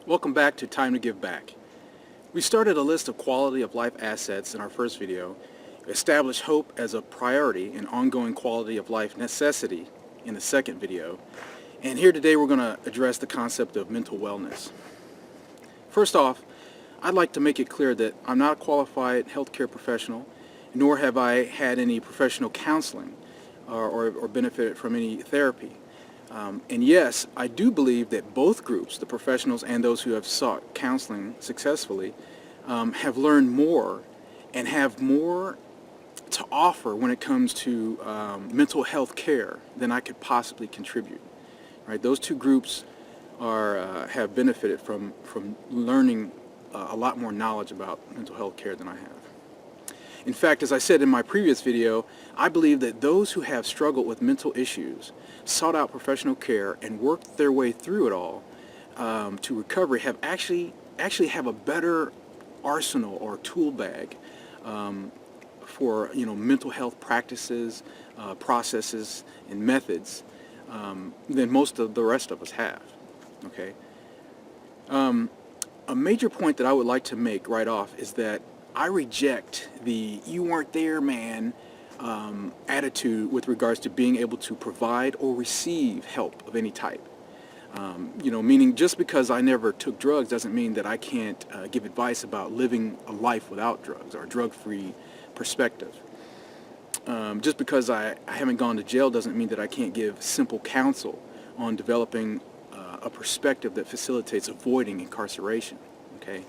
Welcome back to Time to Give Back. We started a list of quality of life assets in our first video, established hope as a priority and ongoing quality of life necessity in the second video, and here today we're going to address the concept of mental wellness. First off, I'd like to make it clear that I'm not a qualified healthcare professional, nor have I had any professional counseling or benefited from any therapy. And yes, I do believe that both groups, the professionals and those who have sought counseling successfully, have learned more and have more to offer when it comes to mental health care than I could possibly contribute. Right? Those two groups have benefited from learning a lot more knowledge about mental health care than I have. In fact, as I said in my previous video, I believe that those who have struggled with mental issues, sought out professional care, and worked their way through it all to recovery have actually have a better arsenal or tool bag for mental health practices, processes, and methods than most of the rest of us have. Okay. A major point that I would like to make right off is that I reject the "you weren't there, man" attitude with regards to being able to provide or receive help of any type. Meaning just because I never took drugs doesn't mean that I can't give advice about living a life without drugs or a drug-free perspective. Just because I haven't gone to jail doesn't mean that I can't give simple counsel on developing a perspective that facilitates avoiding incarceration. Okay.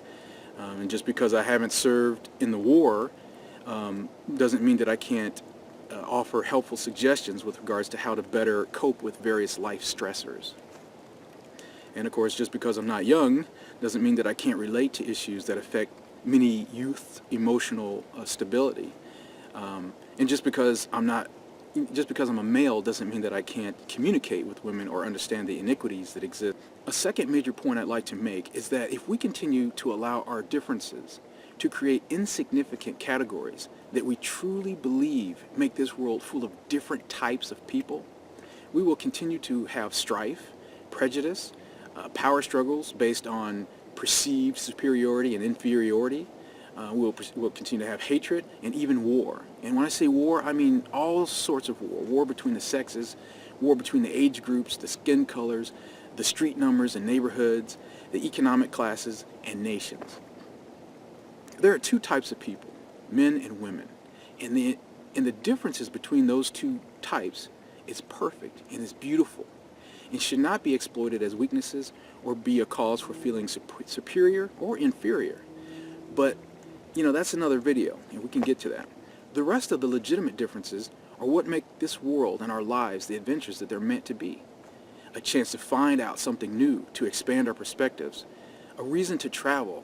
And just because I haven't served in the war doesn't mean that I can't offer helpful suggestions with regards to how to better cope with various life stressors. And of course, just because I'm not young doesn't mean that I can't relate to issues that affect many youth emotional stability. And just because I'm a male doesn't mean that I can't communicate with women or understand the iniquities that exist. A second major point I'd like to make is that if we continue to allow our differences to create insignificant categories that we truly believe make this world full of different types of people, we will continue to have strife, prejudice, power struggles based on perceived superiority and inferiority. We'll continue to have hatred and even war. And when I say war, I mean all sorts of war. War between the sexes, war between the age groups, the skin colors, the street numbers and neighborhoods, the economic classes, and nations. There are two types of people, men and women. And the differences between those two types is perfect and is beautiful and should not be exploited as weaknesses or be a cause for feeling superior or inferior. But that's another video, and we can get to that. The rest of the legitimate differences are what make this world and our lives the adventures that they're meant to be. A chance to find out something new, to expand our perspectives, a reason to travel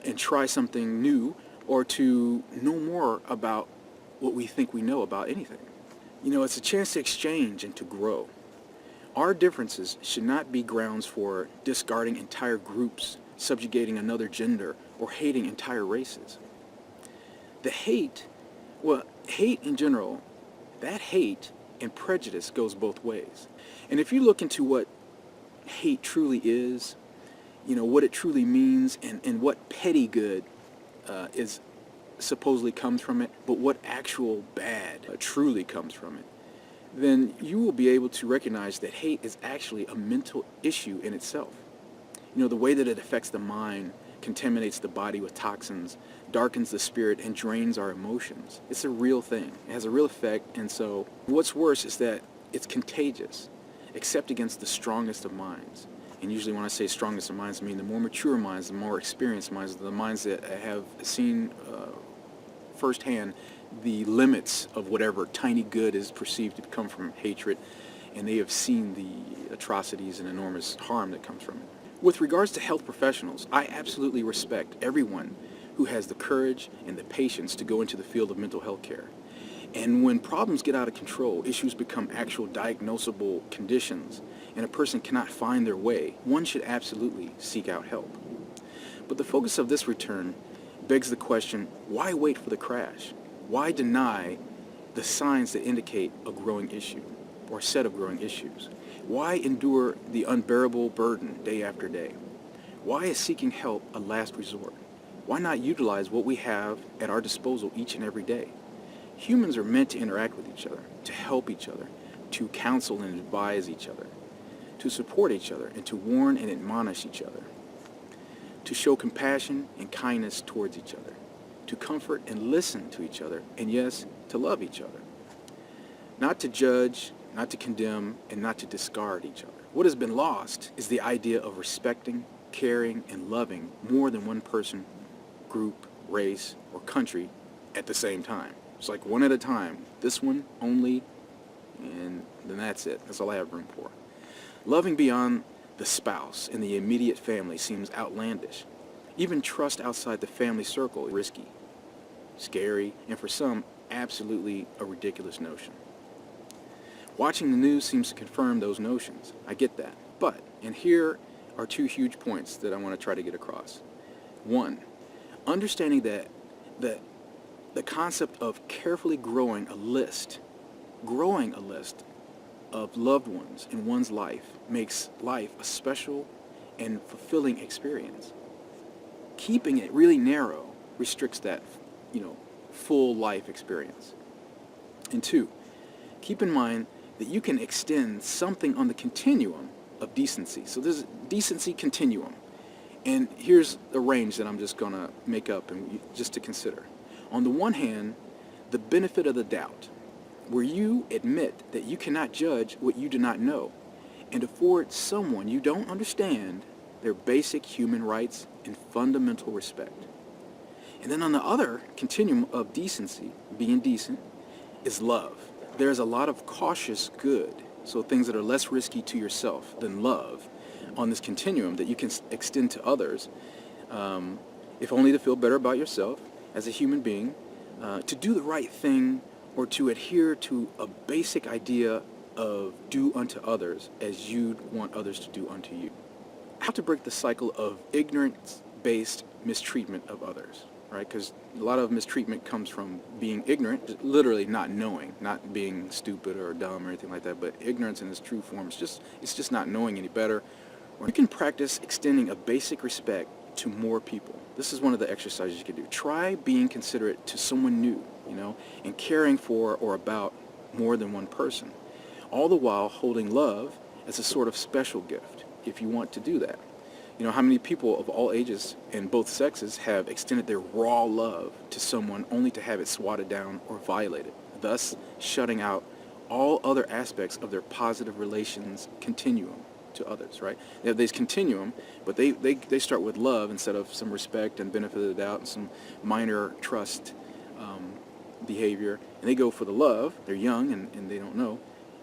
and try something new, or to know more about what we think we know about anything. It's a chance to exchange and to grow. Our differences should not be grounds for discarding entire groups, subjugating another gender, or hating entire races. Hate in general, that hate and prejudice goes both ways. And if you look into what hate truly is, what it truly means, and what petty good is supposedly comes from it, but what actual bad truly comes from it, then you will be able to recognize that hate is actually a mental issue in itself. The way that it affects the mind, contaminates the body with toxins, darkens the spirit, and drains our emotions. It's a real thing. It has a real effect, and so what's worse is that it's contagious, except against the strongest of minds. And usually when I say strongest of minds, I mean the more mature minds, the more experienced minds, the minds that have seen firsthand the limits of whatever tiny good is perceived to come from hatred, and they have seen the atrocities and enormous harm that comes from it. With regards to health professionals, I absolutely respect everyone who has the courage and the patience to go into the field of mental health care. And when problems get out of control, issues become actual diagnosable conditions, and a person cannot find their way, one should absolutely seek out help. But the focus of this return begs the question, why wait for the crash? Why deny the signs that indicate a growing issue, or a set of growing issues? Why endure the unbearable burden day after day? Why is seeking help a last resort? Why not utilize what we have at our disposal each and every day? Humans are meant to interact with each other, to help each other, to counsel and advise each other, to support each other, and to warn and admonish each other, to show compassion and kindness towards each other, to comfort and listen to each other, and yes, to love each other. Not to judge, not to condemn, and not to discard each other. What has been lost is the idea of respecting, caring, and loving more than one person, group, race, or country at the same time. It's like one at a time. This one only, and then that's it. That's all I have room for. Loving beyond the spouse and the immediate family seems outlandish. Even trust outside the family circle is risky, scary, and for some, absolutely a ridiculous notion. Watching the news seems to confirm those notions. I get that. But, and here are two huge points that I want to try to get across. One, understanding that the concept of carefully growing a list of loved ones in one's life makes life a special and fulfilling experience. Keeping it really narrow restricts that, full life experience. And two, keep in mind that you can extend something on the continuum of decency. So there's a decency continuum. And here's a range that I'm just going to make up and just to consider. On the one hand, the benefit of the doubt, where you admit that you cannot judge what you do not know and afford someone you don't understand their basic human rights and fundamental respect. And then on the other continuum of decency, being decent, is love. There's a lot of cautious good, so things that are less risky to yourself than love on this continuum that you can extend to others, if only to feel better about yourself as a human being, to do the right thing, or to adhere to a basic idea of do unto others as you'd want others to do unto you. How to break the cycle of ignorance-based mistreatment of others, right? Because a lot of mistreatment comes from being ignorant, literally not knowing, not being stupid or dumb or anything like that, but ignorance in its true form. It's just not knowing any better. Or you can practice extending a basic respect to more people. This is one of the exercises you can do. Try being considerate to someone new, and caring for or about more than one person, all the while holding love as a sort of special gift, if you want to do that. How many people of all ages and both sexes have extended their raw love to someone only to have it swatted down or violated, thus shutting out all other aspects of their positive relations continuum to others, right? They have this continuum, but they start with love instead of some respect and benefit of the doubt and some minor trust behavior, and they go for the love. They're young and they don't know,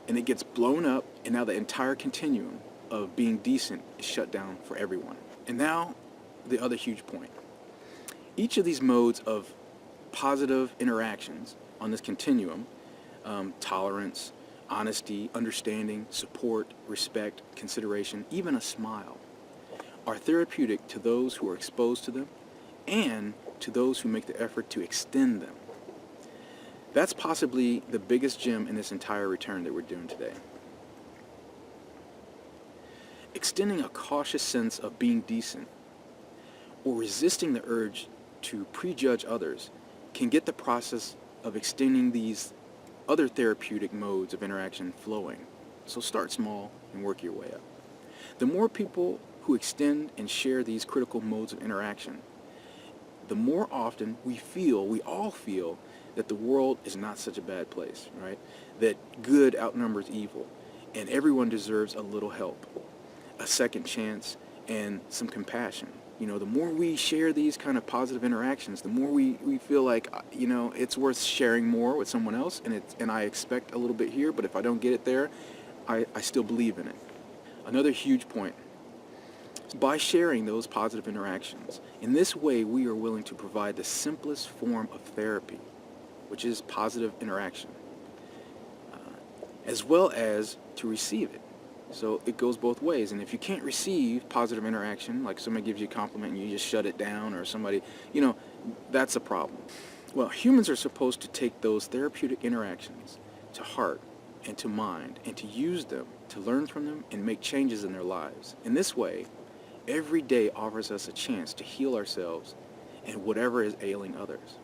and it gets blown up, and now the entire continuum of being decent is shut down for everyone. And now the other huge point. Each of these modes of positive interactions on this continuum, tolerance, honesty, understanding, support, respect, consideration, even a smile, are therapeutic to those who are exposed to them and to those who make the effort to extend them. That's possibly the biggest gem in this entire return that we're doing today. Extending a cautious sense of being decent or resisting the urge to prejudge others can get the process of extending these other therapeutic modes of interaction flowing. So start small and work your way up. The more people who extend and share these critical modes of interaction, the more often we all feel that the world is not such a bad place, right? That good outnumbers evil, and everyone deserves a little help, a second chance, and some compassion. The more we share these kind of positive interactions, the more we feel like, it's worth sharing more with someone else, and I expect a little bit here, but if I don't get it there, I still believe in it. Another huge point. By sharing those positive interactions, in this way we are willing to provide the simplest form of therapy, which is positive interaction, as well as to receive it. So it goes both ways. And if you can't receive positive interaction, like somebody gives you a compliment and you just shut it down, or somebody, that's a problem. Well, humans are supposed to take those therapeutic interactions to heart and to mind and to use them, to learn from them and make changes in their lives. In this way, Every day offers us a chance to heal ourselves and whatever is ailing others.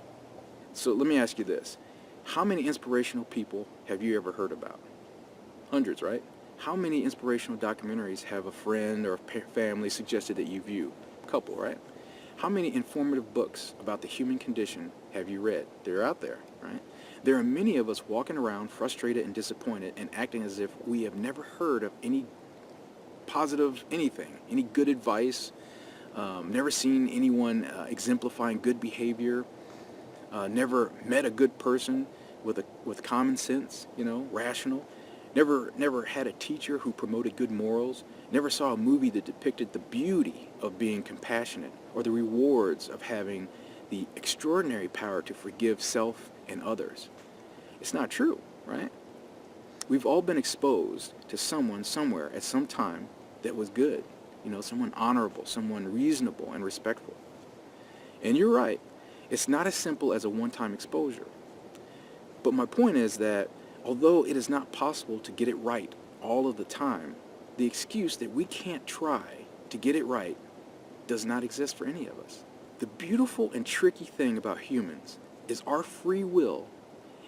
So let me ask you this. How many inspirational people have you ever heard about? Hundreds, right? How many inspirational documentaries have a friend or a family suggested that you view? A couple, right? How many informative books about the human condition have you read? They're out there, right? There are many of us walking around frustrated and disappointed and acting as if we have never heard of any positive anything, any good advice, never seen anyone exemplifying good behavior, never met a good person with common sense, rational. Never had a teacher who promoted good morals. Never saw a movie that depicted the beauty of being compassionate or the rewards of having the extraordinary power to forgive self and others. It's not true, right? We've all been exposed to someone somewhere at some time that was good, someone honorable, someone reasonable and respectful. And you're right, it's not as simple as a one-time exposure. But my point is that although it is not possible to get it right all of the time, the excuse that we can't try to get it right does not exist for any of us. The beautiful and tricky thing about humans is our free will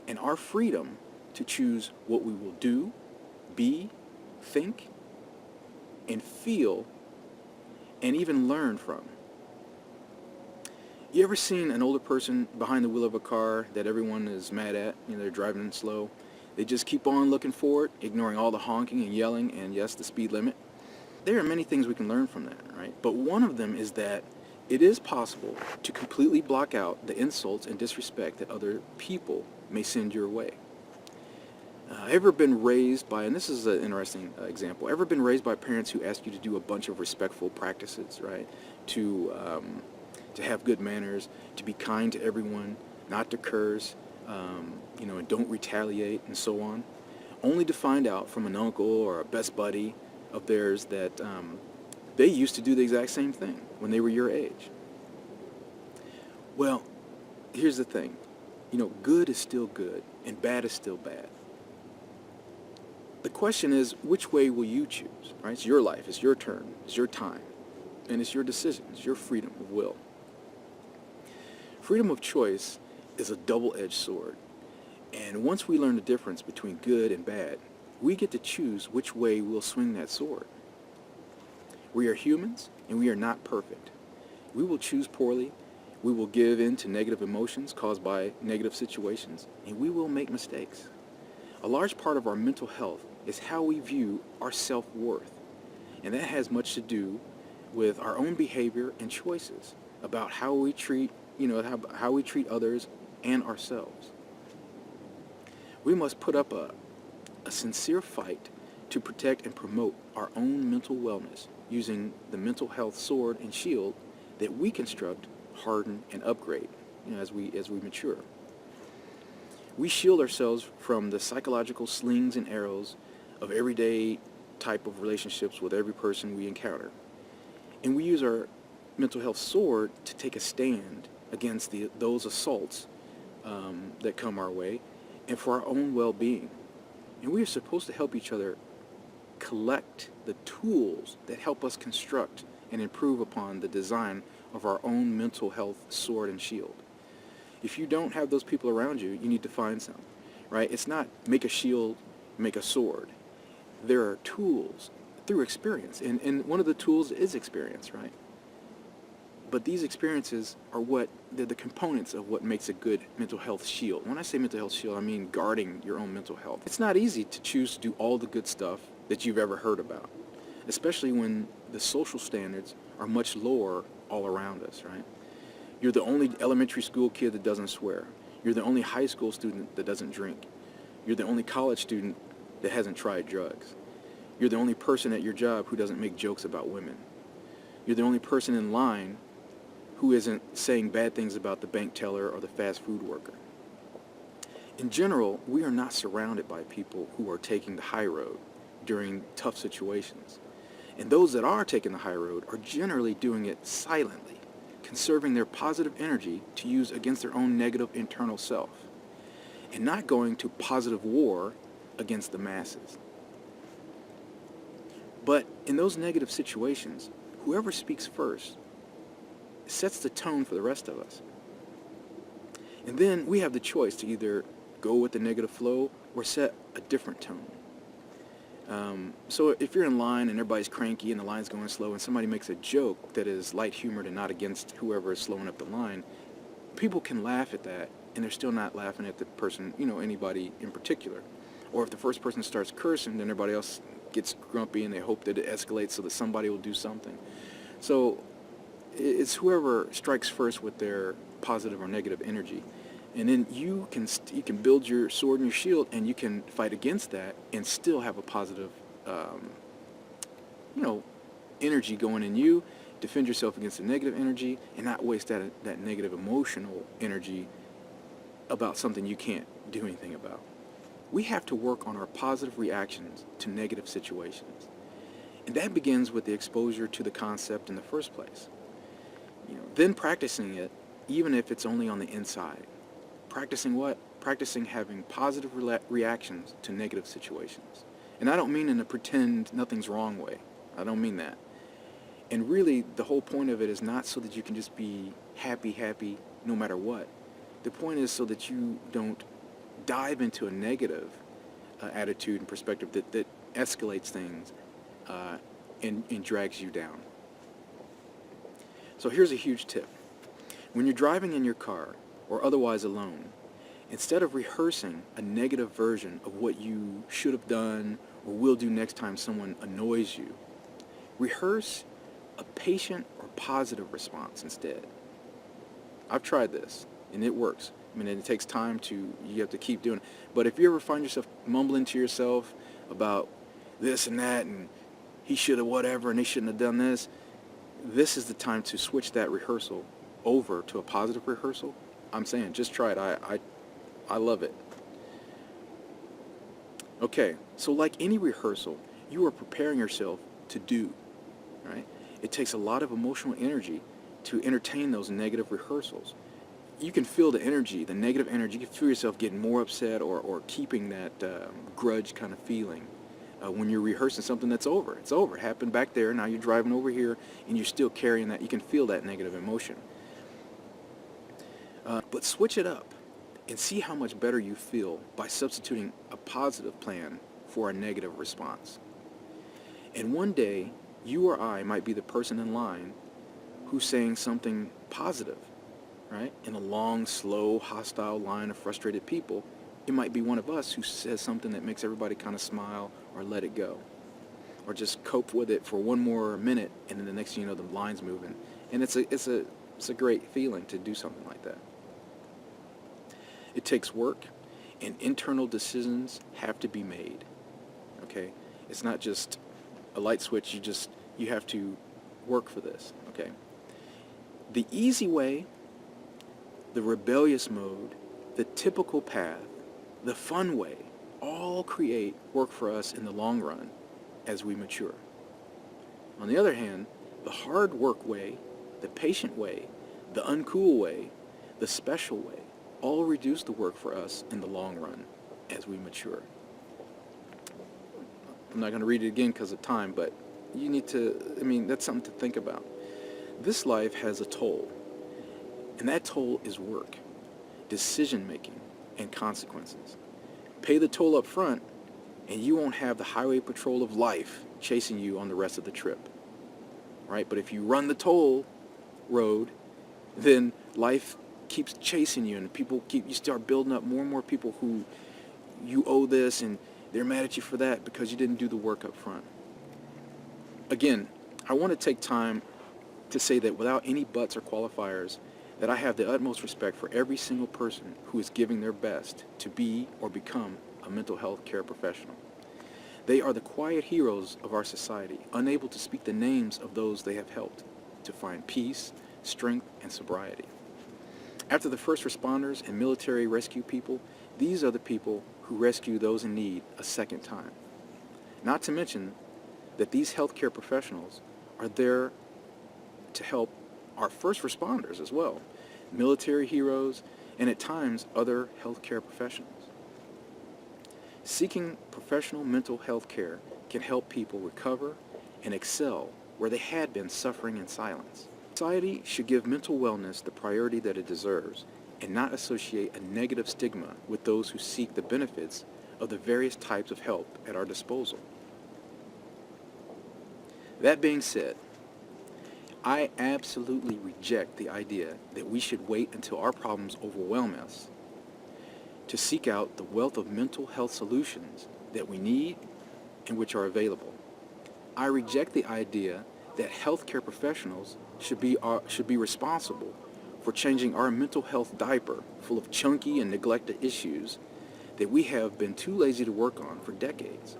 and our freedom to choose what we will do, be, think, and feel, and even learn from. You ever seen an older person behind the wheel of a car that everyone is mad at? They're driving slow. They just keep on looking forward, ignoring all the honking and yelling and, yes, the speed limit. There are many things we can learn from that, right? But one of them is that it is possible to completely block out the insults and disrespect that other people may send your way. Ever been raised by, and this is an interesting example, ever been raised by parents who ask you to do a bunch of respectful practices, right? To have good manners, to be kind to everyone, not to curse, and don't retaliate, and so on, only to find out from an uncle or a best buddy of theirs that they used to do the exact same thing when they were your age. Well, here's the thing. Good is still good, and bad is still bad. The question is, which way will you choose, right? It's your life, it's your turn, it's your time, and it's your decision, it's your freedom of will. Freedom of choice is a double-edged sword, and once we learn the difference between good and bad, we get to choose which way we'll swing that sword. We are humans, and we are not perfect. We will choose poorly, we will give in to negative emotions caused by negative situations, and we will make mistakes. A large part of our mental health is how we view our self-worth, and that has much to do with our own behavior and choices about how we treat, how we treat others and ourselves. We must put up a sincere fight to protect and promote our own mental wellness using the mental health sword and shield that we construct, harden, and upgrade as we mature. We shield ourselves from the psychological slings and arrows of everyday type of relationships with every person we encounter. And we use our mental health sword to take a stand against those assaults that come our way and for our own well-being. And we are supposed to help each other collect the tools that help us construct and improve upon the design of our own mental health sword and shield. If you don't have those people around you, you need to find some, right? It's not make a shield, make a sword. There are tools through experience, and one of the tools is experience, right? But these experiences are they're the components of what makes a good mental health shield. When I say mental health shield, I mean guarding your own mental health. It's not easy to choose to do all the good stuff that you've ever heard about, especially when the social standards are much lower all around us, right? You're the only elementary school kid that doesn't swear. You're the only high school student that doesn't drink. You're the only college student that hasn't tried drugs. You're the only person at your job who doesn't make jokes about women. You're the only person in line who isn't saying bad things about the bank teller or the fast food worker. In general, we are not surrounded by people who are taking the high road during tough situations. And those that are taking the high road are generally doing it silently, conserving their positive energy to use against their own negative internal self, and not going to positive war against the masses. But in those negative situations, whoever speaks first sets the tone for the rest of us. And then we have the choice to either go with the negative flow or set a different tone. So if you're in line and everybody's cranky and the line's going slow and somebody makes a joke that is light-humored and not against whoever is slowing up the line, people can laugh at that and they're still not laughing at the person, anybody in particular. Or if the first person starts cursing, then everybody else gets grumpy and they hope that it escalates so that somebody will do something. So it's whoever strikes first with their positive or negative energy. And then you can build your sword and your shield, and you can fight against that and still have a positive, energy going in you. Defend yourself against the negative energy, and not waste that negative emotional energy about something you can't do anything about. We have to work on our positive reactions to negative situations, and that begins with the exposure to the concept in the first place. Then practicing it, even if it's only on the inside. Practicing what? Practicing having positive reactions to negative situations. And I don't mean in a pretend nothing's wrong way. I don't mean that. And really, the whole point of it is not so that you can just be happy no matter what. The point is so that you don't dive into a negative attitude and perspective that escalates things and drags you down. So here's a huge tip. When you're driving in your car, or otherwise alone, instead of rehearsing a negative version of what you should have done or will do next time someone annoys you, rehearse a patient or positive response instead. I've tried this, and it works. It takes time you have to keep doing it. But if you ever find yourself mumbling to yourself about this and that, and he should have whatever, and they shouldn't have done this, this is the time to switch that rehearsal over to a positive rehearsal. I'm saying, just try it. I love it. Okay, so like any rehearsal, you are preparing yourself to do, right? It takes a lot of emotional energy to entertain those negative rehearsals. You can feel the energy, the negative energy. You can feel yourself getting more upset or keeping that grudge kind of feeling when you're rehearsing something that's over. It's over. It happened back there. Now you're driving over here, and you're still carrying that. You can feel that negative emotion. But switch it up and see how much better you feel by substituting a positive plan for a negative response. And one day, you or I might be the person in line who's saying something positive, right? In a long, slow, hostile line of frustrated people, it might be one of us who says something that makes everybody kind of smile or let it go. Or just cope with it for one more minute, and then the next thing you know, the line's moving. And it's a great feeling to do something like that. It takes work, and internal decisions have to be made, okay? It's not just a light switch. You have to work for this, okay? The easy way, the rebellious mode, the typical path, the fun way, all create work for us in the long run as we mature. On the other hand, the hard work way, the patient way, the uncool way, the special way, all reduce the work for us in the long run as we mature. I'm not going to read it again because of time, but you need to, that's something to think about. This life has a toll, and that toll is work, decision-making, and consequences. Pay the toll up front, and you won't have the highway patrol of life chasing you on the rest of the trip, right? But if you run the toll road, then life keeps chasing you, and you start building up more and more people who you owe this, and they're mad at you for that because you didn't do the work up front. Again, I want to take time to say that without any buts or qualifiers, that I have the utmost respect for every single person who is giving their best to be or become a mental health care professional. They are the quiet heroes of our society, unable to speak the names of those they have helped to find peace, strength, and sobriety. After the first responders and military rescue people, these are the people who rescue those in need a second time. Not to mention that these healthcare professionals are there to help our first responders as well, military heroes, and at times other healthcare professionals. Seeking professional mental health care can help people recover and excel where they had been suffering in silence. Society should give mental wellness the priority that it deserves and not associate a negative stigma with those who seek the benefits of the various types of help at our disposal. That being said, I absolutely reject the idea that we should wait until our problems overwhelm us to seek out the wealth of mental health solutions that we need and which are available. I reject the idea that healthcare professionals should be responsible for changing our mental health diaper full of chunky and neglected issues that we have been too lazy to work on for decades.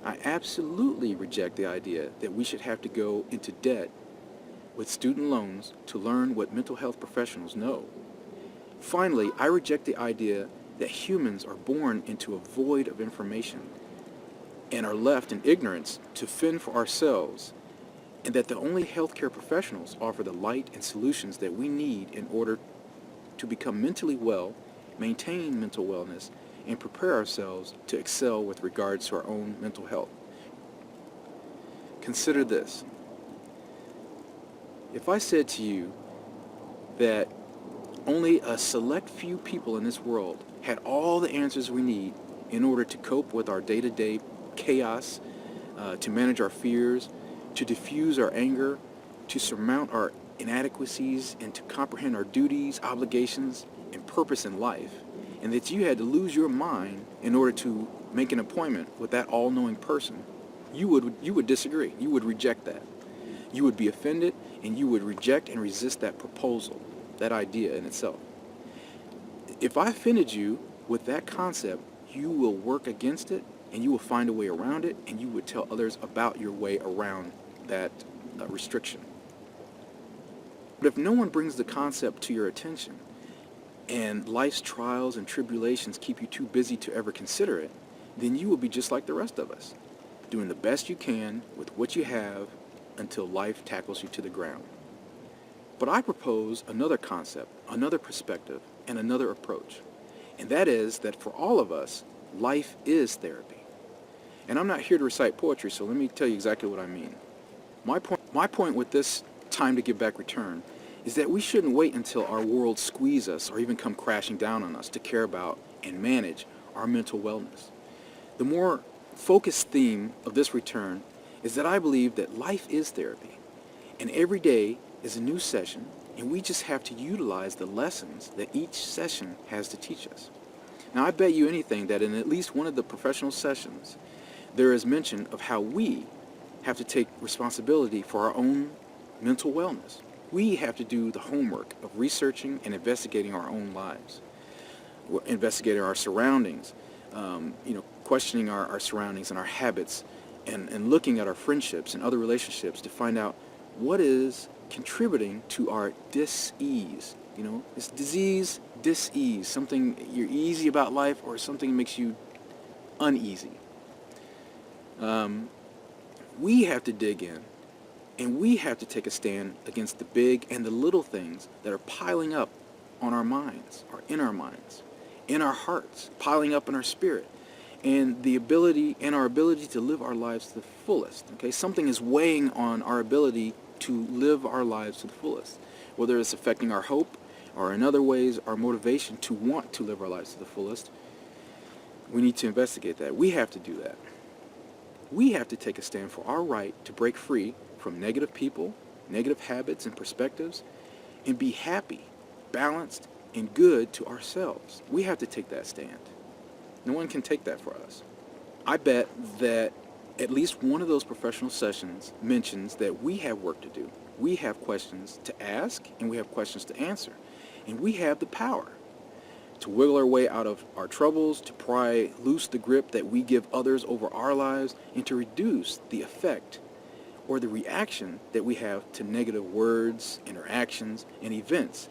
I absolutely reject the idea that we should have to go into debt with student loans to learn what mental health professionals know. Finally, I reject the idea that humans are born into a void of information and are left in ignorance to fend for ourselves, and that the only healthcare professionals offer the light and solutions that we need in order to become mentally well, maintain mental wellness, and prepare ourselves to excel with regards to our own mental health. Consider this. If I said to you that only a select few people in this world had all the answers we need in order to cope with our day-to-day chaos, to manage our fears, to diffuse our anger, to surmount our inadequacies, and to comprehend our duties, obligations, and purpose in life, and that you had to lose your mind in order to make an appointment with that all-knowing person, you would disagree. You would reject that. You would be offended, and you would reject and resist that proposal, that idea in itself. If I offended you with that concept, you will work against it, and you will find a way around it, and you would tell others about your way around that restriction. But if no one brings the concept to your attention, and life's trials and tribulations keep you too busy to ever consider it, then you will be just like the rest of us, doing the best you can with what you have until life tackles you to the ground. But I propose another concept, another perspective, and another approach. And that is that for all of us, life is therapy. And I'm not here to recite poetry, so let me tell you exactly what I mean. My point with this time to give back return is that we shouldn't wait until our world squeezes us or even come crashing down on us to care about and manage our mental wellness. The more focused theme of this return is that I believe that life is therapy, and every day is a new session, and we just have to utilize the lessons that each session has to teach us. Now, I bet you anything that in at least one of the professional sessions, there is mention of how we have to take responsibility for our own mental wellness. We have to do the homework of researching and investigating our own lives, investigating our surroundings, questioning our surroundings and our habits, and looking at our friendships and other relationships to find out what is contributing to our dis-ease. It's disease, dis-ease, something you're easy about life or something makes you uneasy. We have to dig in, and we have to take a stand against the big and the little things that are piling up on our minds, or in our minds, in our hearts, piling up in our spirit, and our ability to live our lives to the fullest. Okay, something is weighing on our ability to live our lives to the fullest, whether it's affecting our hope or in other ways our motivation to want to live our lives to the fullest. We need to investigate that. We have to do that. We have to take a stand for our right to break free from negative people, negative habits and perspectives, and be happy, balanced, and good to ourselves. We have to take that stand. No one can take that for us. I bet that at least one of those professional sessions mentions that we have work to do. We have questions to ask, and we have questions to answer. And we have the power to wiggle our way out of our troubles, to pry loose the grip that we give others over our lives, and to reduce the effect or the reaction that we have to negative words, interactions, and events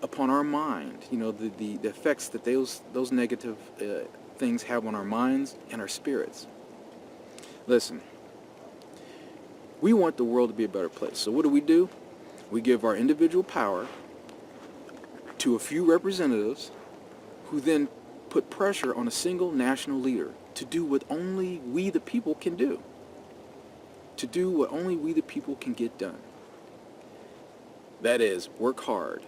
upon our mind. The effects that those negative things have on our minds and our spirits. Listen, we want the world to be a better place. So what do? We give our individual power to a few representatives who then put pressure on a single national leader to do what only we the people can do. to do what only we the people can get done. That is, work hard,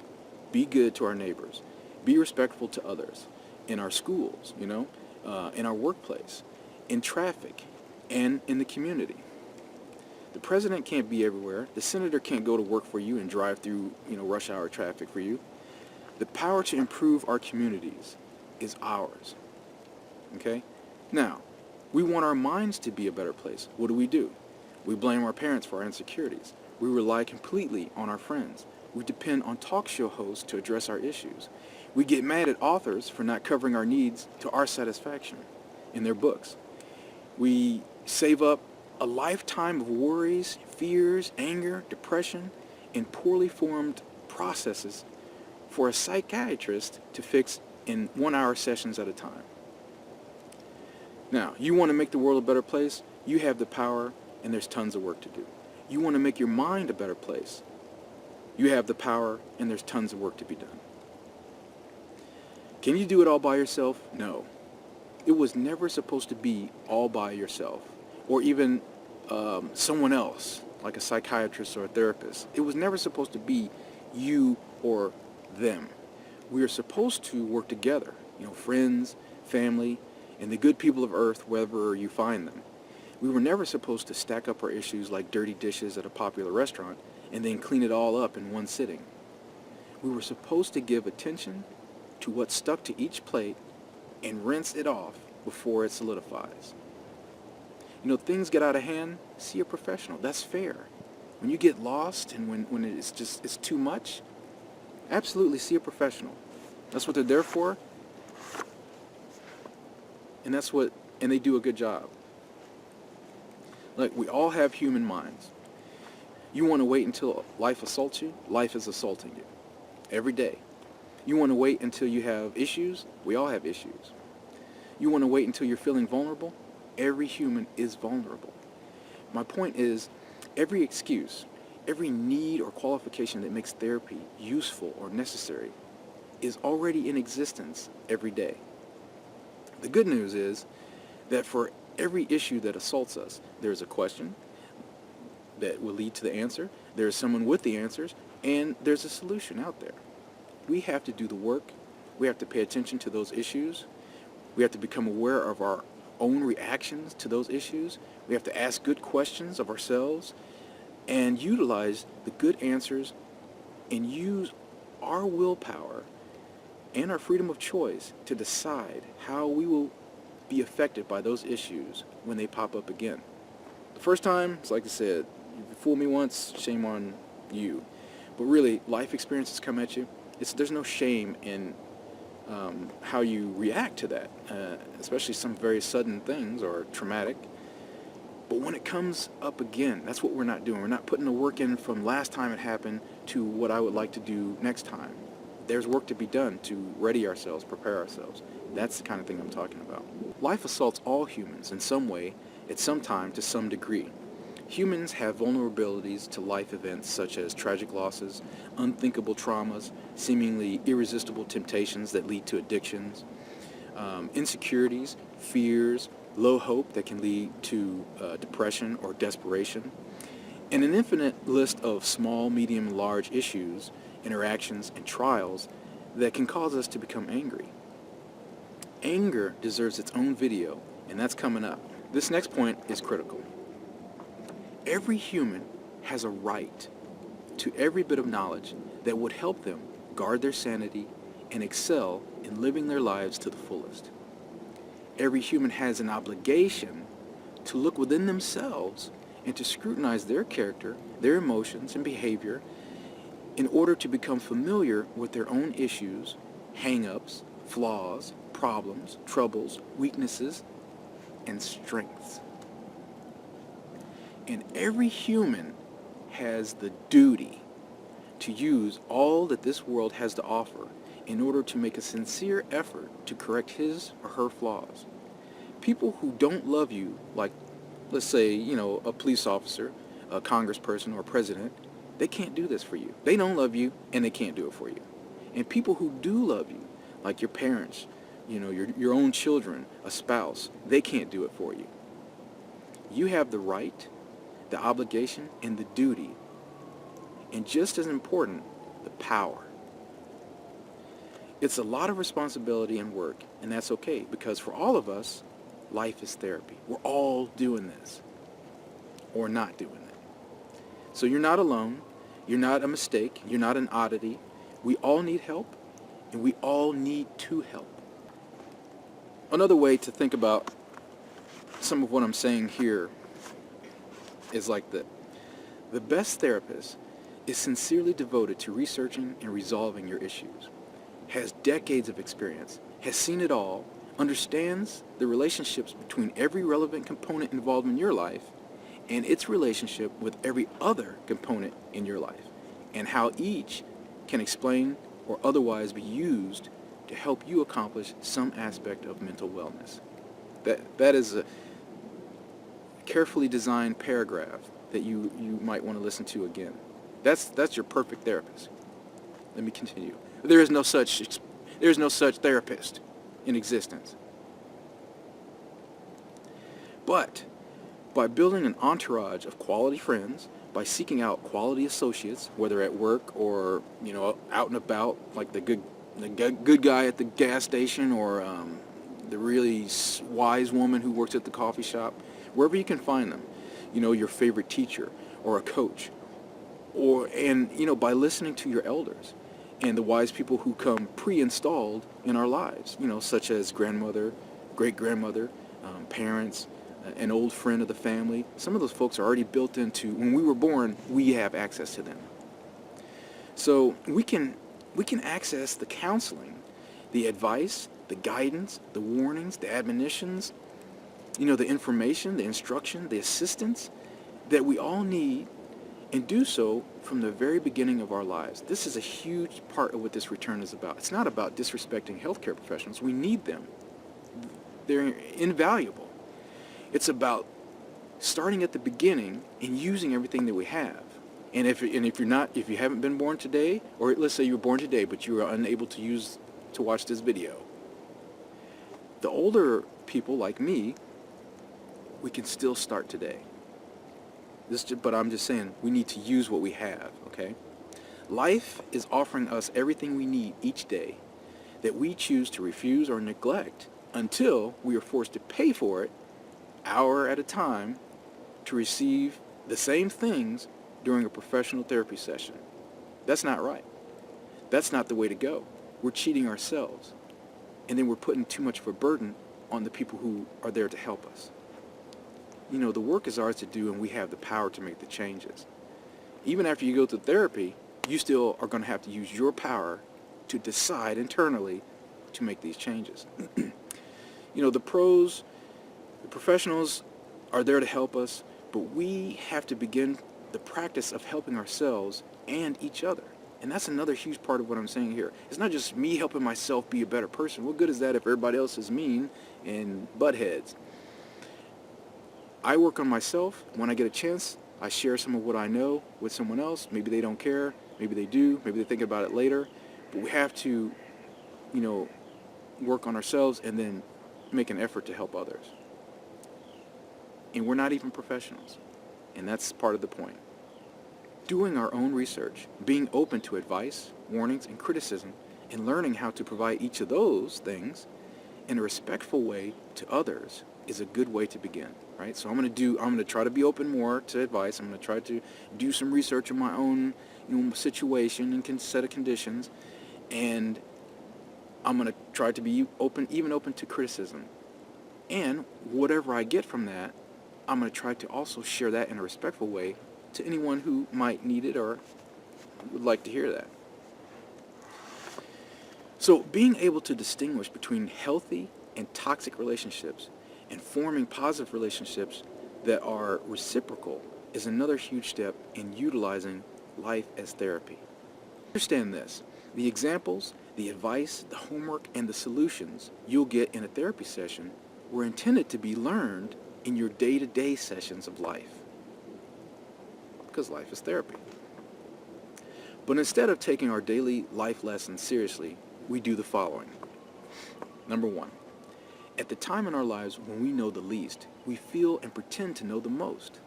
be good to our neighbors, be respectful to others, in our schools, in our workplace, in traffic, and in the community. The president can't be everywhere. The senator can't go to work for you and drive through, rush hour traffic for you. The power to improve our communities is ours. Okay? Now, we want our minds to be a better place. What do? We blame our parents for our insecurities. We rely completely on our friends. We depend on talk show hosts to address our issues. We get mad at authors for not covering our needs to our satisfaction in their books. We save up a lifetime of worries, fears, anger, depression, and poorly formed processes for a psychiatrist to fix in 1-hour sessions at a time. Now, you want to make the world a better place? You have the power, and there's tons of work to do. You want to make your mind a better place? You have the power, and there's tons of work to be done. Can you do it all by yourself? No. It was never supposed to be all by yourself, or even someone else, like a psychiatrist or a therapist. It was never supposed to be you or them. We are supposed to work together, friends, family, and the good people of Earth, wherever you find them. We were never supposed to stack up our issues like dirty dishes at a popular restaurant and then clean it all up in one sitting. We were supposed to give attention to what's stuck to each plate and rinse it off before it solidifies. Things get out of hand, see a professional. That's fair. When you get lost and when it's too much, absolutely see a professional. That's what they're there for. And they do a good job. Like, we all have human minds. You want to wait until life assaults you? Life is assaulting you. Every day. You want to wait until you have issues? We all have issues. You want to wait until you're feeling vulnerable? Every human is vulnerable. My point is, every excuse, every need or qualification that makes therapy useful or necessary is already in existence every day. The good news is that for every issue that assaults us, there's a question that will lead to the answer, there's someone with the answers, and there's a solution out there. We have to do the work. We have to pay attention to those issues. We have to become aware of our own reactions to those issues. We have to ask good questions of ourselves and utilize the good answers and use our willpower and our freedom of choice to decide how we will be affected by those issues when they pop up again. The first time, it's like I said, you fooled me once, shame on you. But really, life experiences come at you. There's no shame in how you react to that, especially some very sudden things or traumatic. But when it comes up again, that's what we're not doing. We're not putting the work in from last time it happened to what I would like to do next time. There's work to be done to ready ourselves, prepare ourselves. That's the kind of thing I'm talking about. Life assaults all humans in some way, at some time, to some degree. Humans have vulnerabilities to life events such as tragic losses, unthinkable traumas, seemingly irresistible temptations that lead to addictions, insecurities, fears, low hope that can lead to depression or desperation, and an infinite list of small, medium, large issues, interactions, and trials that can cause us to become angry. Anger deserves its own video, and that's coming up. This next point is critical. Every human has a right to every bit of knowledge that would help them guard their sanity and excel in living their lives to the fullest. Every human has an obligation to look within themselves and to scrutinize their character, their emotions, and behavior in order to become familiar with their own issues, hang-ups, flaws, problems, troubles, weaknesses, and strengths. And every human has the duty to use all that this world has to offer in order to make a sincere effort to correct his or her flaws. People who don't love you, like, let's say, a police officer, a congressperson, or president, they can't do this for you. They don't love you, and they can't do it for you. And people who do love you, like your parents, your own children, a spouse, they can't do it for you. You have the right, the obligation, and the duty. And just as important, the power. It's a lot of responsibility and work, and that's okay, because for all of us, life is therapy. We're all doing this, or not doing it. So you're not alone. You're not a mistake. You're not an oddity. We all need help, and we all need to help. Another way to think about some of what I'm saying here is like that. The best therapist is sincerely devoted to researching and resolving your issues, has decades of experience, has seen it all, understands the relationships between every relevant component involved in your life and its relationship with every other component in your life, and how each can explain or otherwise be used to help you accomplish some aspect of mental wellness. That is a carefully designed paragraph that you might want to listen to again. That's your perfect therapist. Let me continue. There is no such therapist in existence. But by building an entourage of quality friends, by seeking out quality associates, whether at work or out and about, like the good guy at the gas station, or the really wise woman who works at the coffee shop, wherever you can find them, your favorite teacher or a coach, and by listening to your elders and the wise people who come pre-installed in our lives, such as grandmother, great-grandmother, parents, an old friend of the family. Some of those folks are already built into, when we were born, we have access to them. So we can access the counseling, the advice, the guidance, the warnings, the admonitions, the information, the instruction, the assistance that we all need, and do so from the very beginning of our lives. This is a huge part of what this return is about. It's not about disrespecting healthcare professionals. We need them. They're invaluable. It's about starting at the beginning and using everything that we have. And if you haven't been born today, or let's say you were born today but you are unable to watch this video, the older people like me, we can still start today. But I'm just saying, we need to use what we have, okay? Life is offering us everything we need each day that we choose to refuse or neglect until we are forced to pay for it, hour at a time, to receive the same things during a professional therapy session. That's not right. That's not the way to go. We're cheating ourselves. And then we're putting too much of a burden on the people who are there to help us. The work is ours to do, and we have the power to make the changes. Even after you go to therapy, you still are going to have to use your power to decide internally to make these changes. The pros, the professionals are there to help us, but we have to begin the practice of helping ourselves and each other. And that's another huge part of what I'm saying here. It's not just me helping myself be a better person. What good is that if everybody else is mean and butt heads? I work on myself. When I get a chance, I share some of what I know with someone else. Maybe they don't care. Maybe they do. Maybe they think about it later. But we have to, work on ourselves and then make an effort to help others. And we're not even professionals. And that's part of the point. Doing our own research, being open to advice, warnings, and criticism, and learning how to provide each of those things in a respectful way to others is a good way to begin, right? So I'm going to try to be open more to advice. I'm going to try to do some research on my own, situation and set of conditions, and I'm going to try to be open to criticism. And whatever I get from that, I'm going to try to also share that in a respectful way to anyone who might need it or would like to hear that. So being able to distinguish between healthy and toxic relationships and forming positive relationships that are reciprocal is another huge step in utilizing life as therapy. Understand this. The examples, the advice, the homework, and the solutions you'll get in a therapy session were intended to be learned in your day-to-day sessions of life. Because life is therapy. But instead of taking our daily life lessons seriously, we do the following. Number one, at the time in our lives when we know the least, we feel and pretend to know the most.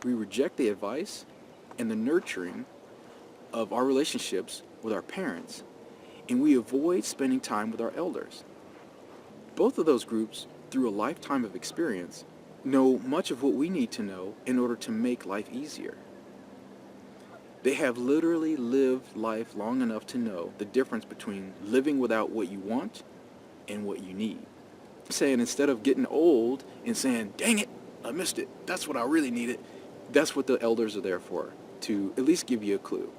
We reject the advice and the nurturing of our relationships with our parents, and we avoid spending time with our elders. Both of those groups, through a lifetime of experience, know much of what we need to know in order to make life easier. They have literally lived life long enough to know the difference between living without what you want and what you need. Saying instead of getting old and saying, dang it, I missed it, that's what I really needed, that's what the elders are there for, to at least give you a clue.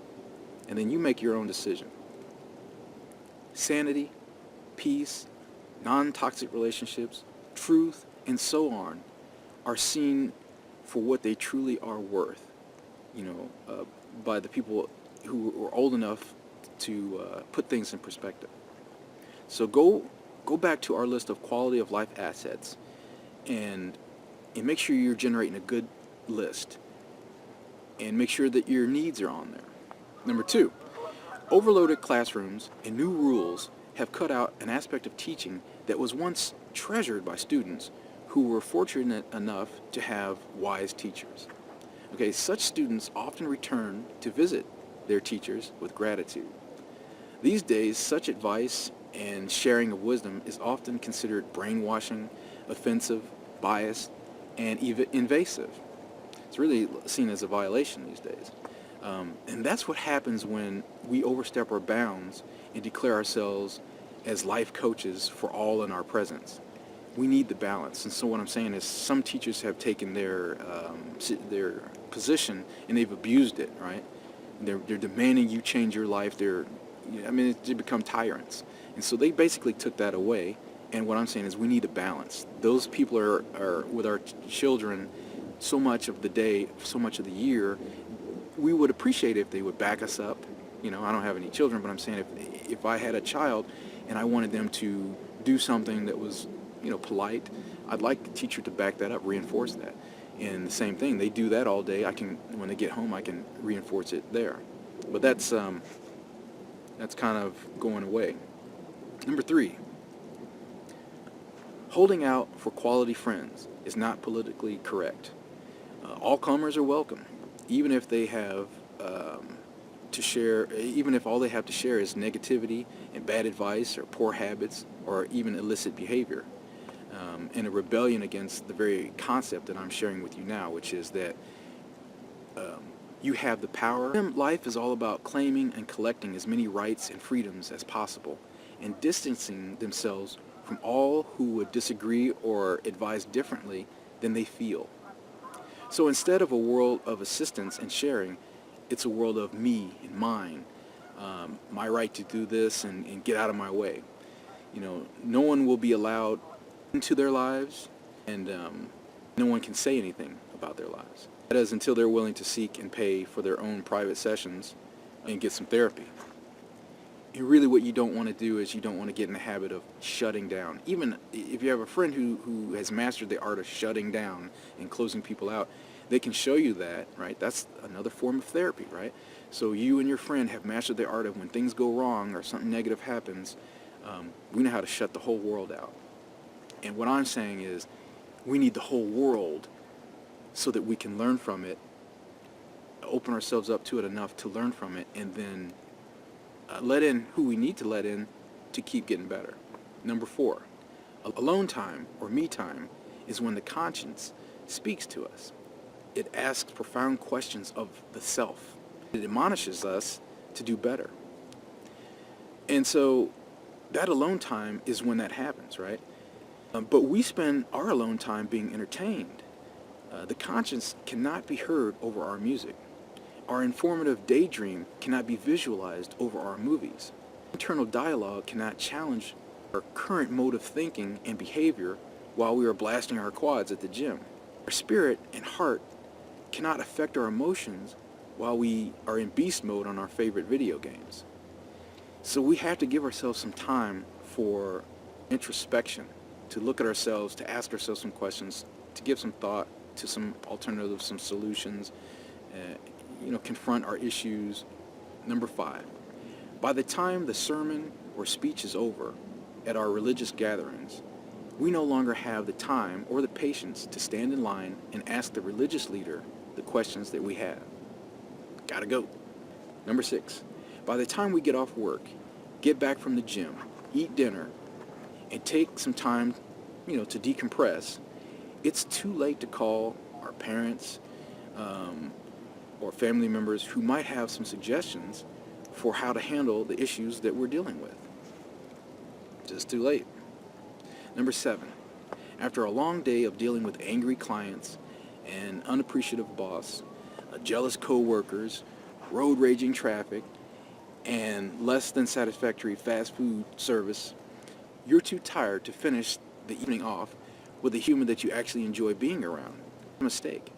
And then you make your own decision. Sanity, peace, non-toxic relationships, truth, and so on are seen for what they truly are worth, by the people who are old enough to put things in perspective. So go back to our list of quality of life assets and make sure you're generating a good list, and make sure that your needs are on there. Number 2, overloaded classrooms and new rules have cut out an aspect of teaching that was once treasured by students who were fortunate enough to have wise teachers. Okay, such students often return to visit their teachers with gratitude. These days, such advice and sharing of wisdom is often considered brainwashing, offensive, biased, and even invasive. It's really seen as a violation these days. And that's what happens when we overstep our bounds and declare ourselves as life coaches for all in our presence. We need the balance. And so what I'm saying is some teachers have taken their position and they've abused it, right? They're demanding you change your life. They become tyrants. And so they basically took that away. And what I'm saying is we need a balance. Those people are with our children so much of the day, so much of the year. We would appreciate if they would back us up. I don't have any children, but I'm saying if I had a child and I wanted them to do something that was, polite, I'd like the teacher to back that up, reinforce that. And the same thing, they do that all day. When they get home, I can reinforce it there. But that's kind of going away. Number 3, holding out for quality friends is not politically correct. All comers are welcome, even if they have to share, even if all they have to share is negativity and bad advice or poor habits or even illicit behavior, and a rebellion against the very concept that I'm sharing with you now, which is that you have the power. Life is all about claiming and collecting as many rights and freedoms as possible and distancing themselves from all who would disagree or advise differently than they feel. So instead of a world of assistance and sharing, it's a world of me and mine, my right to do this and get out of my way. No one will be allowed into their lives, and no one can say anything about their lives. That is until they're willing to seek and pay for their own private sessions and get some therapy. And really what you don't want to do is you don't want to get in the habit of shutting down. Even if you have a friend who has mastered the art of shutting down and closing people out, they can show you that, right? That's another form of therapy, right? So you and your friend have mastered the art of when things go wrong or something negative happens, we know how to shut the whole world out. And what I'm saying is we need the whole world so that we can learn from it, open ourselves up to it enough to learn from it, and then let in who we need to let in to keep getting better. Number 4, alone time or me time is when the conscience speaks to us. It asks profound questions of the self. It admonishes us to do better. And so that alone time is when that happens, right? But we spend our alone time being entertained. The conscience cannot be heard over our music. Our informative daydream cannot be visualized over our movies. Internal dialogue cannot challenge our current mode of thinking and behavior while we are blasting our quads at the gym. Our spirit and heart cannot affect our emotions while we are in beast mode on our favorite video games. So we have to give ourselves some time for introspection, to look at ourselves, to ask ourselves some questions, to give some thought to some alternatives, some solutions, confront our issues. Number 5, by the time the sermon or speech is over at our religious gatherings, we no longer have the time or the patience to stand in line and ask the religious leader the questions that we have. Gotta go. Number 6, by the time we get off work, get back from the gym, eat dinner, and take some time, to decompress, it's too late to call our parents or family members who might have some suggestions for how to handle the issues that we're dealing with. Just too late. Number 7, after a long day of dealing with angry clients, an unappreciative boss, jealous co-workers, road raging traffic, and less than satisfactory fast food service, you're too tired to finish the evening off with a human that you actually enjoy being around. A mistake.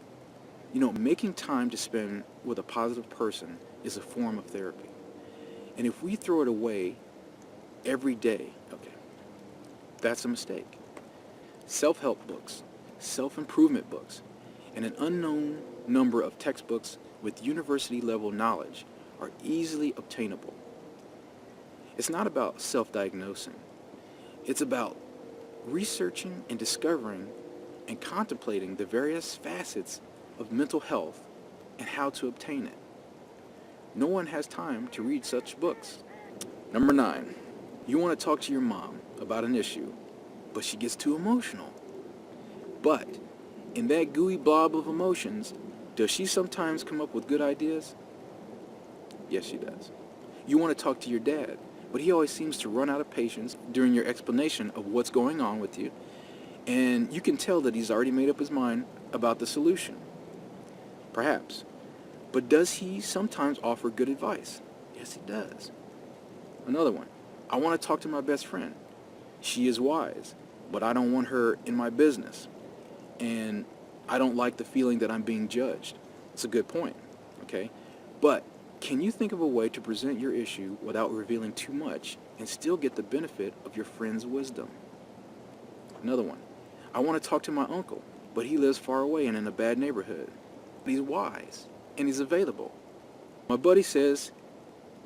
Making time to spend with a positive person is a form of therapy. And if we throw it away every day, okay, that's a mistake. Self-help books, self-improvement books, and an unknown number of textbooks with university-level knowledge are easily obtainable. It's not about self-diagnosing. It's about researching and discovering and contemplating the various facets of mental health and how to obtain it. No one has time to read such books. Number 9, you want to talk to your mom about an issue, but she gets too emotional. But in that gooey blob of emotions, does she sometimes come up with good ideas? Yes, she does. You want to talk to your dad, but he always seems to run out of patience during your explanation of what's going on with you, and you can tell that he's already made up his mind about the solution. Perhaps. But does he sometimes offer good advice? Yes, he does. Another one. I want to talk to my best friend. She is wise, but I don't want her in my business. And I don't like the feeling that I'm being judged. It's a good point, okay? But can you think of a way to present your issue without revealing too much and still get the benefit of your friend's wisdom? Another one. I want to talk to my uncle, but he lives far away and in a bad neighborhood. He's wise, and he's available. My buddy says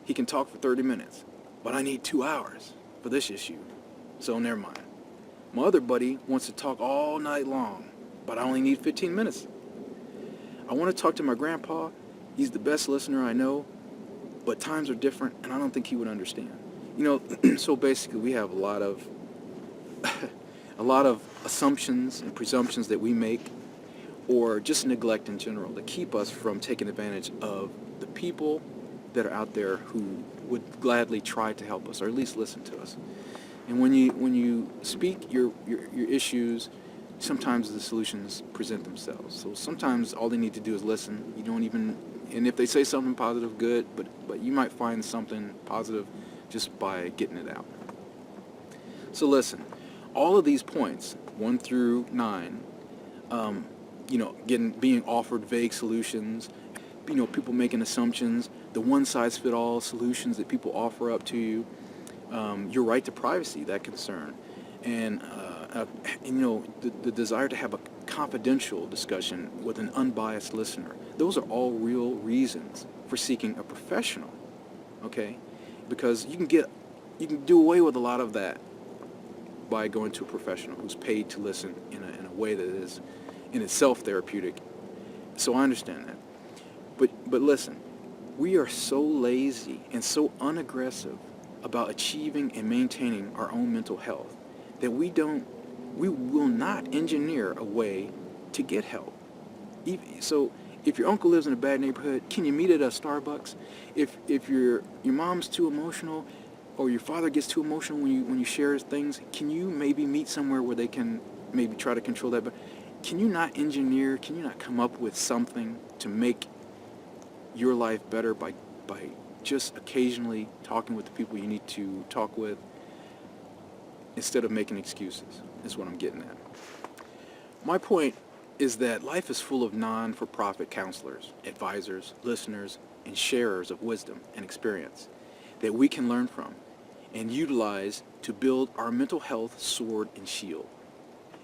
he can talk for 30 minutes, but I need 2 hours for this issue, so never mind. My other buddy wants to talk all night long, but I only need 15 minutes. I want to talk to my grandpa. He's the best listener I know, but times are different, and I don't think he would understand. So basically we have a lot of assumptions and presumptions that we make, or just neglect in general, that keep us from taking advantage of the people that are out there who would gladly try to help us, or at least listen to us. And when you speak your issues, sometimes the solutions present themselves. So sometimes all they need to do is listen. You don't even, and if they say something positive, good, but you might find something positive just by getting it out. So listen, all of these points, 1 through 9, being offered vague solutions, people making assumptions, the one-size-fit-all solutions that people offer up to you, your right to privacy, that concern, and the desire to have a confidential discussion with an unbiased listener. Those are all real reasons for seeking a professional, okay? Because you can do away with a lot of that by going to a professional who's paid to listen in a way that is in itself therapeutic. So I understand that. But listen, we are so lazy and so unaggressive about achieving and maintaining our own mental health that we will not engineer a way to get help. So if your uncle lives in a bad neighborhood, can you meet at a Starbucks? If your mom's too emotional, or your father gets too emotional when you share things, can you maybe meet somewhere where they can maybe try to control that? But can you not come up with something to make your life better by just occasionally talking with the people you need to talk with, instead of making excuses, is what I'm getting at. My point is that life is full of non-for-profit counselors, advisors, listeners, and sharers of wisdom and experience that we can learn from and utilize to build our mental health sword and shield.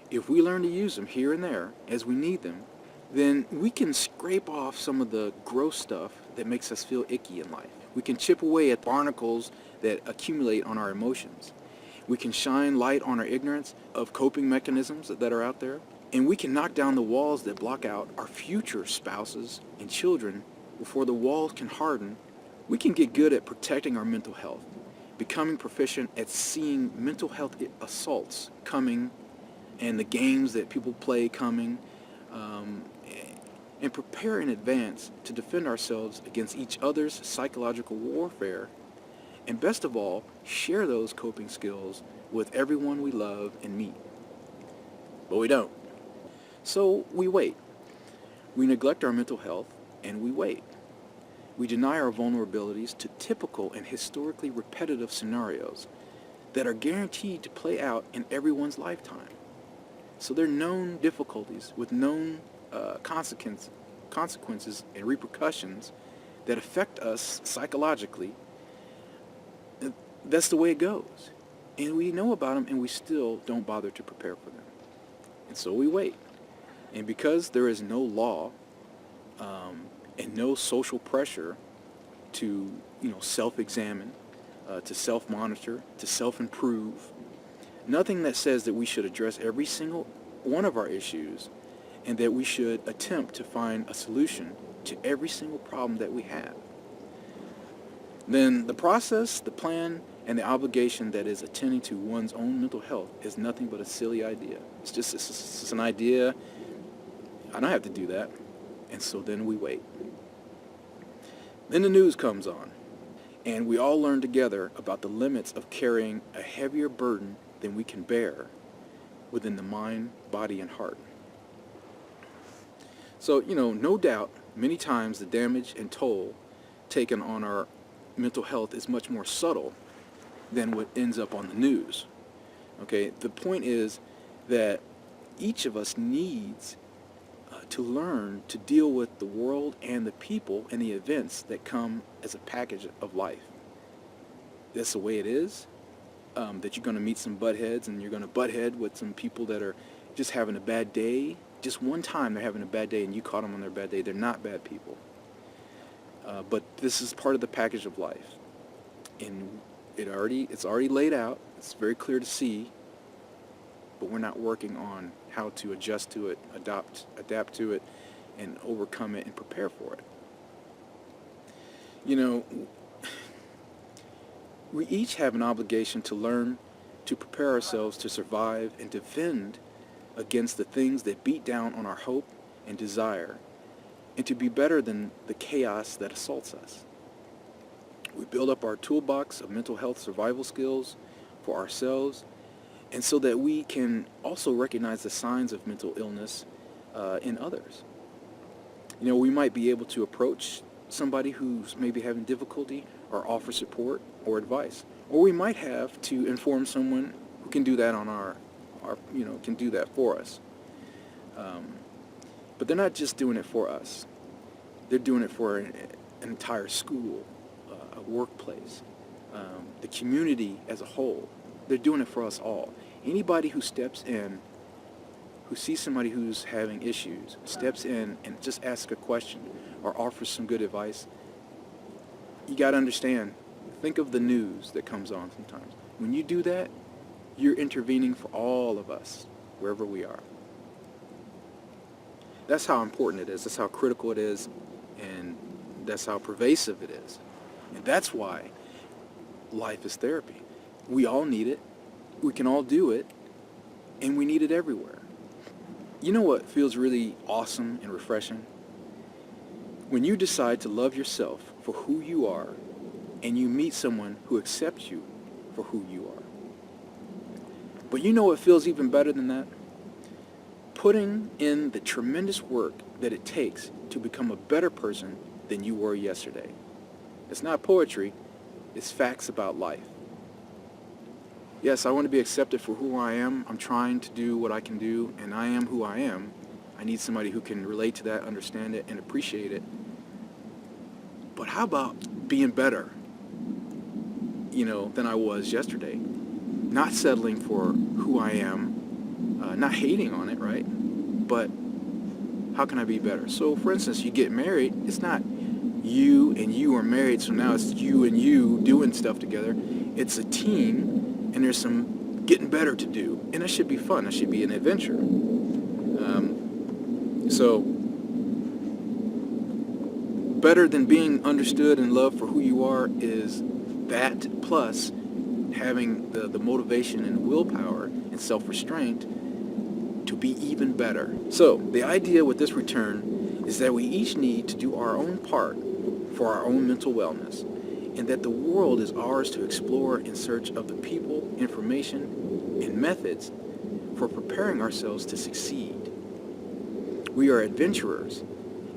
If we learn to use them here and there as we need them, then we can scrape off some of the gross stuff that makes us feel icky in life. We can chip away at barnacles that accumulate on our emotions. We can shine light on our ignorance of coping mechanisms that are out there. And we can knock down the walls that block out our future spouses and children before the walls can harden. We can get good at protecting our mental health, becoming proficient at seeing mental health assaults coming and the games that people play coming, um, and prepare in advance to defend ourselves against each other's psychological warfare, and best of all, share those coping skills with everyone we love and meet. But we don't. So we wait. We neglect our mental health, and we wait. We deny our vulnerabilities to typical and historically repetitive scenarios that are guaranteed to play out in everyone's lifetime. So they're known difficulties with known consequences and repercussions that affect us psychologically. That's the way it goes. And we know about them, and we still don't bother to prepare for them. And so we wait. And because there is no law and no social pressure to, self-examine, to self-monitor, to self-improve, nothing that says that we should address every single one of our issues and that we should attempt to find a solution to every single problem that we have, then the process, the plan, and the obligation that is attending to one's own mental health is nothing but a silly idea. It's an idea. I don't have to do that. And so then we wait. Then the news comes on, and we all learn together about the limits of carrying a heavier burden than we can bear within the mind, body, and heart. So, no doubt, many times the damage and toll taken on our mental health is much more subtle than what ends up on the news. Okay, the point is that each of us needs to learn to deal with the world and the people and the events that come as a package of life. That's the way it is. That you're going to meet some butt heads, and you're going to butt head with some people that are just having a bad day. Just one time they're having a bad day and you caught them on their bad day. They're not bad people. But this is part of the package of life. And it's already laid out. It's very clear to see. But we're not working on how to adjust to it, adapt to it, and overcome it and prepare for it. We each have an obligation to learn to prepare ourselves to survive and defend against the things that beat down on our hope and desire, and to be better than the chaos that assaults us. We build up our toolbox of mental health survival skills for ourselves, and so that we can also recognize the signs of mental illness in others. We might be able to approach somebody who's maybe having difficulty or offer support or advice. Or we might have to inform someone who can do that can do that for us. But they're not just doing it for us. They're doing it for an entire school, a workplace, the community as a whole. They're doing it for us all. Anybody who steps in, who sees somebody who's having issues, steps in and just asks a question or offers some good advice, you got to understand, think of the news that comes on sometimes. When you do that, you're intervening for all of us, wherever we are. That's how important it is. That's how critical it is. And that's how pervasive it is. And that's why life is therapy. We all need it. We can all do it. And we need it everywhere. You know what feels really awesome and refreshing? When you decide to love yourself for who you are, and you meet someone who accepts you for who you are. But you know what feels even better than that? Putting in the tremendous work that it takes to become a better person than you were yesterday. It's not poetry, it's facts about life. Yes, I want to be accepted for who I am. I'm trying to do what I can do, and I am who I am. I need somebody who can relate to that, understand it, and appreciate it. But how about being better, than I was yesterday? Not settling for who I am, not hating on it, right? But how can I be better? So, for instance, you get married. It's not you and you are married, so now it's you and you doing stuff together. It's a team, and there's some getting better to do. And that should be fun. That should be an adventure. So, better than being understood and loved for who you are is that plus having the motivation and willpower and self-restraint to be even better. So, the idea with this return is that we each need to do our own part for our own mental wellness, and that the world is ours to explore in search of the people, information, and methods for preparing ourselves to succeed. We are adventurers,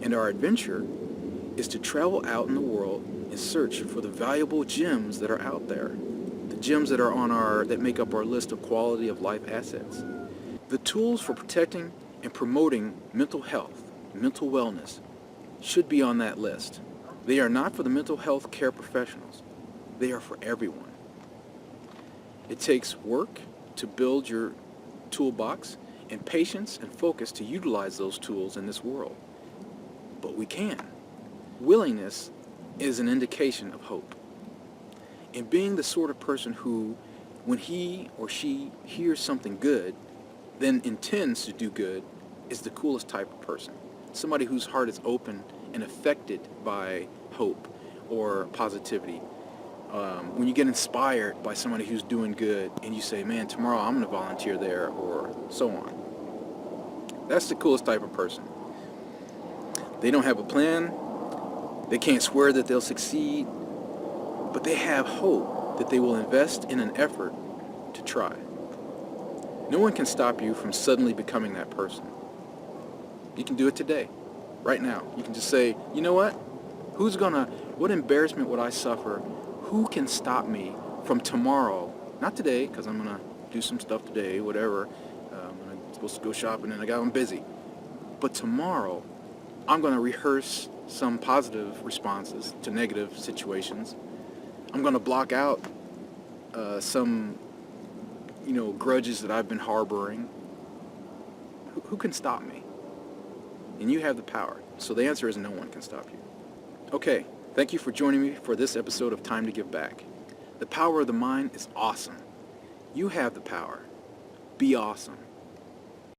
and our adventure is to travel out in the world and search for the valuable gems that are out there, the gems that are that make up our list of quality of life assets. The tools for protecting and promoting mental health, mental wellness, should be on that list. They are not for the mental health care professionals. They are for everyone. It takes work to build your toolbox and patience and focus to utilize those tools in this world. But we can. Willingness is an indication of hope. And being the sort of person who, when he or she hears something good, then intends to do good, is the coolest type of person. Somebody whose heart is open and affected by hope or positivity. When you get inspired by somebody who's doing good and you say, man, tomorrow I'm going to volunteer there, or so on. That's the coolest type of person. They don't have a plan. They can't swear that they'll succeed, but they have hope that they will invest in an effort to try. No one can stop you from suddenly becoming that person. You can do it today, right now. You can just say, you know what? What embarrassment would I suffer? Who can stop me from tomorrow? Not today, because I'm going to do some stuff today, whatever. I'm supposed to go shopping and I'm busy. But tomorrow, I'm going to rehearse some positive responses to negative situations. I'm going to block out some grudges that I've been harboring. Who can stop me? And you have the power. So the answer is no one can stop you. Okay, thank you for joining me for this episode of Time to Give Back. The power of the mind is awesome. You have the power. Be awesome.